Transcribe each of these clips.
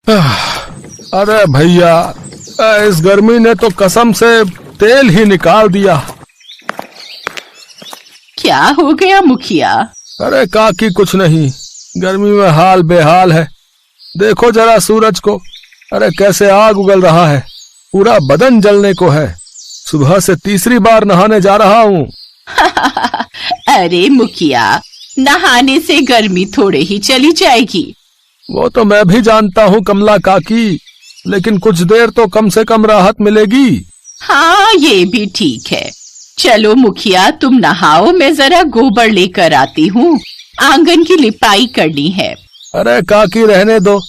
अरे भैया, इस गर्मी ने तो कसम से तेल ही निकाल दिया। क्या हो गया मुखिया? अरे काकी कुछ नहीं, गर्मी में हाल बेहाल है। देखो जरा सूरज को, अरे कैसे आग उगल रहा है, पूरा बदन जलने को है। सुबह से तीसरी बार नहाने जा रहा हूँ। अरे मुखिया, नहाने से गर्मी थोड़े ही चली जाएगी। वो तो मैं भी जानता हूँ कमला काकी, लेकिन कुछ देर तो कम से कम राहत मिलेगी। हाँ, ये भी ठीक है। चलो मुखिया, तुम नहाओ, मैं जरा गोबर लेकर आती हूँ, आंगन की लिपाई करनी है। अरे काकी रहने दो,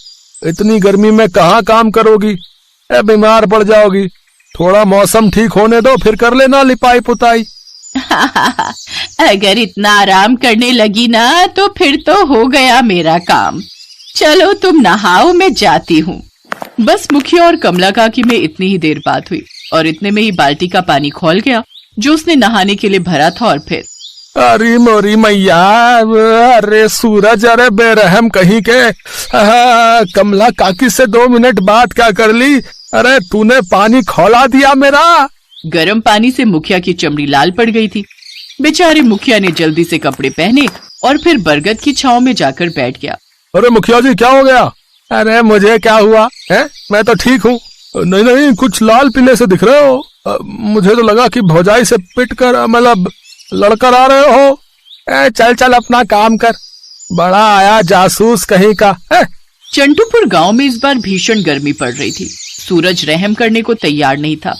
इतनी गर्मी में कहाँ काम करोगी, बीमार पड़ जाओगी। थोड़ा मौसम ठीक होने दो, फिर कर लेना लिपाई पुताई। अगर इतना आराम करने लगी ना, तो फिर तो हो गया मेरा काम। चलो तुम नहाओ, मैं जाती हूँ। बस मुखिया और कमला काकी में इतनी ही देर बात हुई और इतने में ही बाल्टी का पानी खौल गया जो उसने नहाने के लिए भरा था। और फिर अरे मोरी मैया, अरे सूरज, अरे बेरहम कहीं के। कमला काकी से 2 मिनट बात क्या कर ली, अरे तूने पानी खौला दिया मेरा। गर्म पानी से मुखिया की चमड़ी लाल पड़ गई थी। बेचारे मुखिया ने जल्दी से कपड़े पहने और फिर बरगद की छांव में जाकर बैठ गया। अरे मुखिया जी, क्या हो गया? अरे मुझे क्या हुआ है, मैं तो ठीक हूँ। नहीं नहीं, कुछ लाल पीले से दिख रहे हो। मुझे तो लगा कि भौजाई से पिट कर, मतलब लड़कर आ रहे हो। चल चल अपना काम कर, बड़ा आया जासूस कहीं का है। चंटूपुर गांव में इस बार भीषण गर्मी पड़ रही थी। सूरज रहम करने को तैयार नहीं था।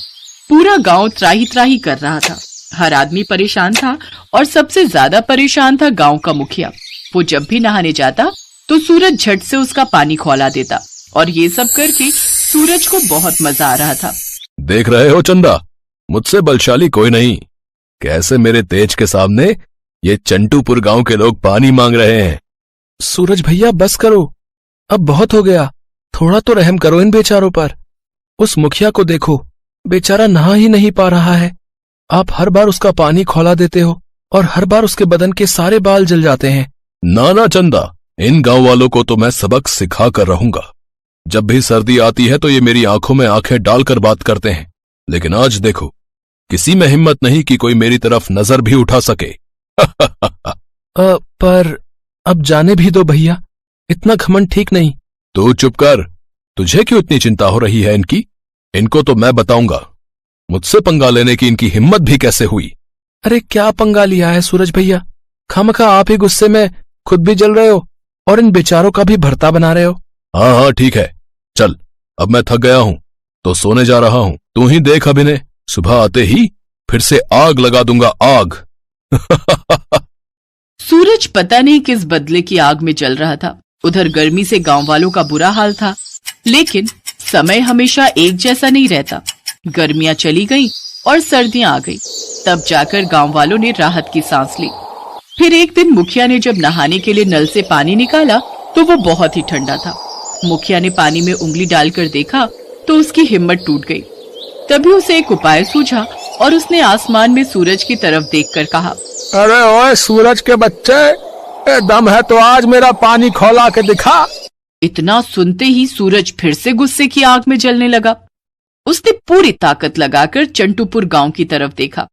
पूरा गांव त्राही त्राही कर रहा था। हर आदमी परेशान था और सबसे ज्यादा परेशान था गांव का मुखिया। वो जब भी नहाने जाता तो सूरज झट से उसका पानी खौला देता और ये सब करके सूरज को बहुत मजा आ रहा था। देख रहे हो चंदा, मुझसे बलशाली कोई नहीं। कैसे मेरे तेज के सामने ये चंटूपुर गांव के लोग पानी मांग रहे हैं। सूरज भैया बस करो, अब बहुत हो गया। थोड़ा तो रहम करो इन बेचारों पर। उस मुखिया को देखो, बेचारा नहा ही नहीं पा रहा है। आप हर बार उसका पानी खौला देते हो और हर बार उसके बदन के सारे बाल जल जाते हैं। ना ना चंदा, इन गांव वालों को तो मैं सबक सिखा कर रहूंगा। जब भी सर्दी आती है तो ये मेरी आंखों में आंखें डालकर बात करते हैं, लेकिन आज देखो, किसी में हिम्मत नहीं कि कोई मेरी तरफ नजर भी उठा सके। पर अब जाने भी दो भैया, इतना घमंड ठीक नहीं। तू चुप कर, तुझे क्यों इतनी चिंता हो रही है इनकी? इनको तो मैं बताऊंगा मुझसे पंगा लेने की इनकी हिम्मत भी कैसे हुई। अरे क्या पंगा लिया है सूरज भैया, खामखा आप ही गुस्से में खुद भी जल रहे हो और इन बेचारों का भी भरता बना रहे हो। हाँ हाँ ठीक है, चल अब मैं थक गया हूं तो सोने जा रहा हूं। तू ही देख अभिनय, सुबह आते ही फिर से आग लगा दूंगा, आग। सूरज पता नहीं किस बदले की आग में जल रहा था। उधर गर्मी से गांव वालों का बुरा हाल था, लेकिन समय हमेशा एक जैसा नहीं रहता। गर्मियां चली गईं और सर्दियां आ गईं। तब जाकर गांव वालों ने राहत की सांस ली। फिर एक दिन मुखिया ने जब नहाने के लिए नल से पानी निकाला तो वो बहुत ही ठंडा था। मुखिया ने पानी में उंगली डालकर देखा तो उसकी हिम्मत टूट गई। तभी उसे एक उपाय सूझा और उसने आसमान में सूरज की तरफ देखकर कहा, अरे ओए सूरज के बच्चे, दम है तो आज मेरा पानी खौला के दिखा। इतना सुनते ही सूरज फिर से गुस्से की आग में जलने लगा। उसने पूरी ताकत लगाकर चंटूपुर गांव की तरफ देखा।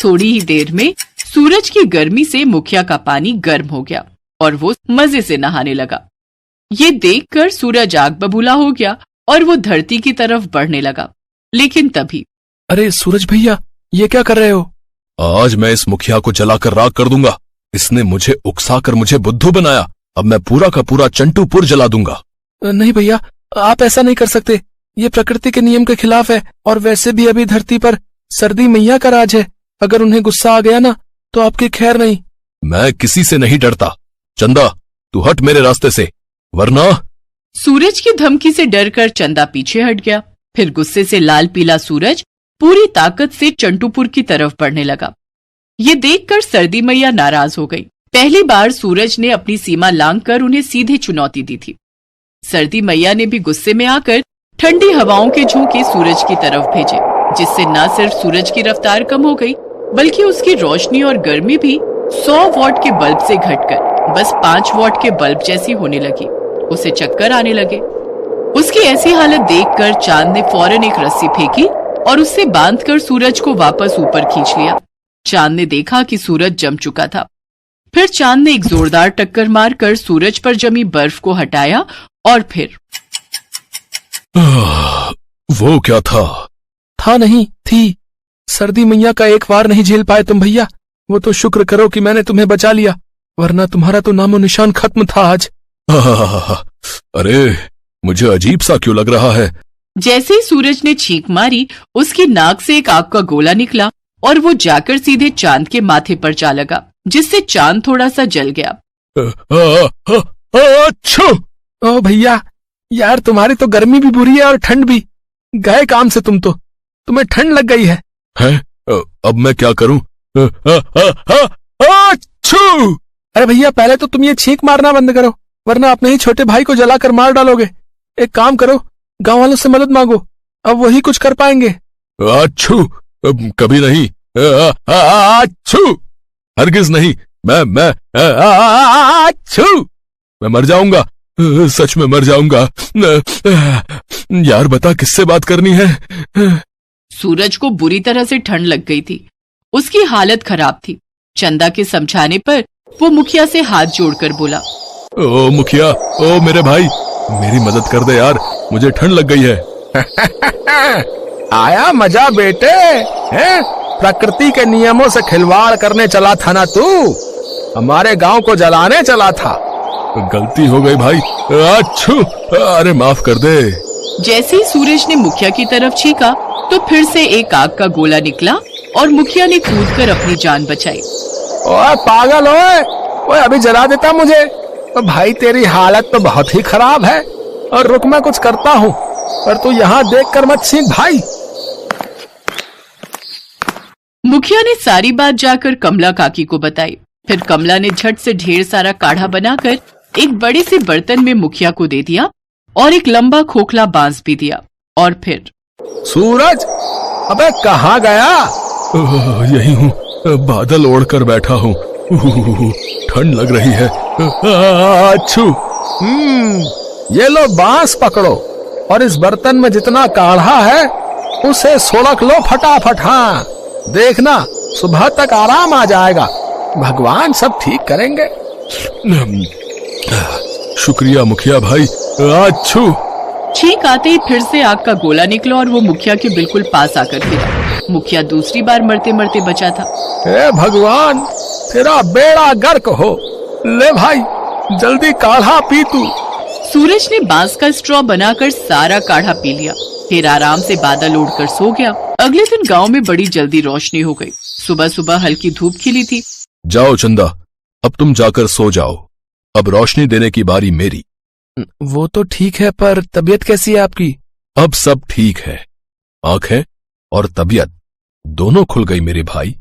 थोड़ी ही देर में सूरज की गर्मी से मुखिया का पानी गर्म हो गया और वो मजे से नहाने लगा। ये देखकर सूरज आग बबूला हो गया और वो धरती की तरफ बढ़ने लगा। लेकिन तभी, अरे सूरज भैया, ये क्या कर रहे हो? आज मैं इस मुखिया को जलाकर राख कर दूंगा। इसने मुझे उकसाकर मुझे बुद्धू बनाया। अब मैं पूरा का पूरा चंटूपुर जला दूंगा। नहीं भैया, आप ऐसा नहीं कर सकते, ये प्रकृति के नियम के खिलाफ है। और वैसे भी अभी धरती पर सर्दी मैया का राज है। अगर उन्हें गुस्सा आ गया ना तो आपकी खैर नहीं। मैं किसी से नहीं डरता। चंदा, तू हट मेरे रास्ते से, वरना। सूरज की धमकी से डरकर चंदा पीछे हट गया। फिर गुस्से से लाल पीला सूरज पूरी ताकत से चंटूपुर की तरफ बढ़ने लगा। ये देखकर सर्दी मैया नाराज हो गई। पहली बार सूरज ने अपनी सीमा लांघकर उन्हें सीधे चुनौती दी थी। सर्दी मैया ने भी गुस्से में आकर ठंडी हवाओं के झोंके सूरज की तरफ भेजे, जिससे न सिर्फ सूरज की रफ्तार कम हो गई, बल्कि उसकी रोशनी और गर्मी भी 100 वॉट के बल्ब से घटकर बस 5 वॉट के बल्ब जैसी होने लगी। उसे चक्कर आने लगे। उसकी ऐसी हालत देखकर चांद ने फौरन एक रस्सी फेंकी और उससे बांधकर सूरज को वापस ऊपर खींच लिया। चांद ने देखा कि सूरज जम चुका था। फिर चांद ने एक जोरदार टक्कर मारकर सूरज पर जमी बर्फ को हटाया और फिर वो क्या था? था नहीं, थी। सर्दी मैया का एक वार नहीं झेल पाए तुम भैया। वो तो शुक्र करो कि मैंने तुम्हें बचा लिया, वरना तुम्हारा तो नामो निशान खत्म था आज। अरे मुझे अजीब सा क्यों लग रहा है? जैसे ही सूरज ने छींक मारी, उसकी नाक से एक आग का गोला निकला और वो जाकर सीधे चांद के माथे पर जा लगा, जिससे चांद थोड़ा सा जल गया। अच्छा। ओ भैया, यार तुम्हारी तो गर्मी भी बुरी है और ठंड भी। गए काम से तुम तो, तुम्हें ठंड लग गई है। हैं? अब मैं क्या करूं? अच्छू! अरे भैया, पहले तो तुम ये छींक मारना बंद करो, वरना अपने ही छोटे भाई को जलाकर मार डालोगे। एक काम करो, गांव वालों से मदद मांगो, अब वही कुछ कर पाएंगे। अच्छू! कभी नहीं। अच्छू! हरगिज नहीं। मैं अच्छू! मैं मर जाऊंगा, सच में मर जाऊंगा। यार बता, किससे बात करनी है? सूरज को बुरी तरह से ठंड लग गई थी। उसकी हालत खराब थी। चंदा के समझाने पर वो मुखिया से हाथ जोड़कर बोला, ओ मुखिया, ओ मेरे भाई, मेरी मदद कर दे यार, मुझे ठंड लग गई है। आया मजा बेटे, हैं? प्रकृति के नियमों से खिलवाड़ करने चला था ना तू? हमारे गांव को जलाने चला था। गलती हो गई भाई। अच्छू! अरे माफ कर दे। जैसे ही सूरज ने मुखिया की तरफ छींका तो फिर से एक आग का गोला निकला और मुखिया ने कूदकर अपनी जान बचाई। ओए पागल, ओए अभी जला देता मुझे। तो भाई तेरी हालत तो बहुत ही खराब है, और रुक मैं कुछ करता हूँ, पर तू यहाँ देख कर मत सीख भाई। मुखिया ने सारी बात जाकर कमला काकी को बताई। फिर कमला ने झट से ढेर सारा काढ़ा बनाकर एक बड़े से बर्तन में मुखिया को दे दिया और एक लंबा खोखला बांस भी दिया। और फिर सूरज, अबे कहाँ गया? यही हूँ, बादल ओढ़ कर बैठा हूँ, ठंड लग रही है। अच्छू! ये लो बांस पकड़ो, और इस बर्तन में जितना काढ़ा है उसे सोलख लो फटाफट। हाँ, देखना सुबह तक आराम आ जाएगा, भगवान सब ठीक करेंगे। शुक्रिया मुखिया भाई। अच्छू! छींक आते ही फिर से आग का गोला निकला और वो मुखिया के बिल्कुल पास आकर गिरा। मुखिया दूसरी बार मरते मरते बचा था। हे भगवान, तेरा बेड़ा गर्क हो। ले भाई, जल्दी काढ़ा पी तू। सूरज ने बांस का स्ट्रॉ बनाकर सारा काढ़ा पी लिया, फिर आराम से बादल ओढ़कर सो गया। अगले दिन गांव में बड़ी जल्दी रोशनी हो गई। सुबह सुबह हल्की धूप खिली थी। जाओ चंदा, अब तुम जाकर सो जाओ, अब रोशनी देने की बारी मेरी। वो तो ठीक है, पर तबीयत कैसी है आपकी? अब सब ठीक है, आंखें और तबीयत दोनों खुल गई मेरे भाई।